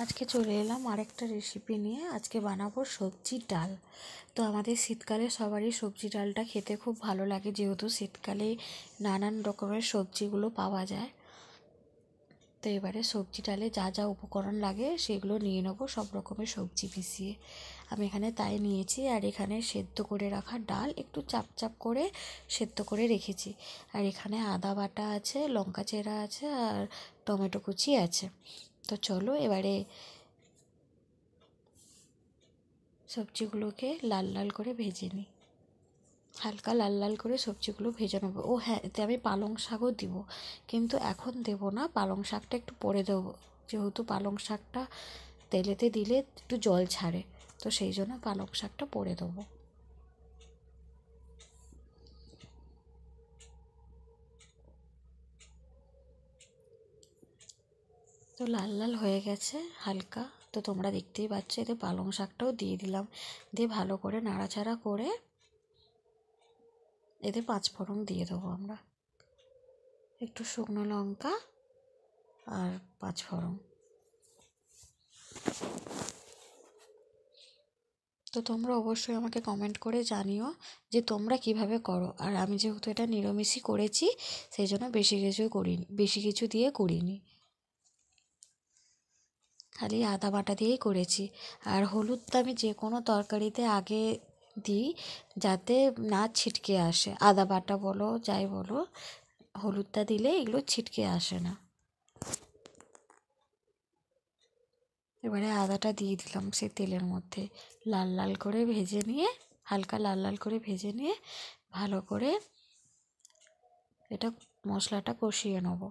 আজকে চলে এলাম আরেকটা রেসিপি নিয়ে। আজকে বানাবো সবজি ডাল। তো আমাদের শীতকালে সবারই সবজি ডালটা খেতে খুব ভালো লাগে, যেহেতু শীতকালে নানান রকমের সবজিগুলো পাওয়া যায়। তো এবারে সবজি ডালে যা যা উপকরণ লাগে সেগুলো নিয়ে নেবো, সব রকমের সবজি পিষিয়ে। আমি এখানে তাই নিয়েছি। আর এখানে সেদ্ধ করে রাখা ডাল একটু চাপ চাপ করে সেদ্ধ করে রেখেছি। আর এখানে আদা বাটা আছে, লঙ্কা চেরা আছে, আর টমেটো কুচি আছে। তো চলো এবারে সবজিগুলোকে লাল লাল করে ভেজে নিই। হালকা লাল লাল করে সবজিগুলো ভেজে নেবো। ও হ্যাঁ, এতে আমি পালং শাকও দিব, কিন্তু এখন দেব না, পালং শাকটা একটু পরে দেবো, যেহেতু পালং শাকটা তেলেতে দিলে একটু জল ছাড়ে, তো সেই জন্য পালং শাকটা পরে দেবো। তো লাল লাল হয়ে গেছে হালকা, তো তোমরা দেখতেই পাচ্ছ। এতে পালং শাকটাও দিয়ে দিলাম, দিয়ে ভালো করে নাড়াচাড়া করে এতে 5 ফোড়ন দিয়ে দেবো আমরা, একটু শুকনো লঙ্কা আর 5 ফোড়ন। তো তোমরা অবশ্যই আমাকে কমেন্ট করে জানিও যে তোমরা কিভাবে করো। আর আমি যেহেতু এটা নিরামিষই করেছি, সেই জন্য বেশি কিছু দিয়ে করিনি, খালি আদা বাটা দিয়েই করেছি। আর হলুদটা আমি যে কোনো তরকারিতে আগে দিই, যাতে না ছিটকে আসে। আদা বাটা বলো যাই বলো, হলুদটা দিলে এগুলো ছিটকে আসে না। এবারে আদাটা দিয়ে দিলাম সেই তেলের মধ্যে, লাল লাল করে ভেজে নিয়ে, হালকা লাল লাল করে ভেজে নিয়ে ভালো করে এটা মশলাটা কষিয়ে নেব।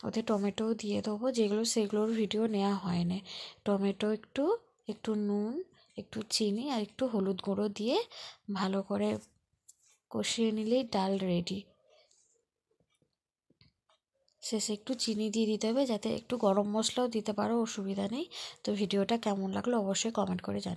ওতে টমেটোও দিয়ে দেবো, সেগুলোর ভিডিও নেওয়া হয়নি। টমেটো একটু, একটু নুন, একটু চিনি আর একটু হলুদ গুঁড়ো দিয়ে ভালো করে কষিয়ে নিলেই ডাল রেডি। শেষে একটু চিনি দিয়ে দিতে হবে, যাতে একটু গরম মশলাও দিতে পারো, অসুবিধা নেই। তো ভিডিওটা কেমন লাগলো অবশ্যই কমেন্ট করে জানিও।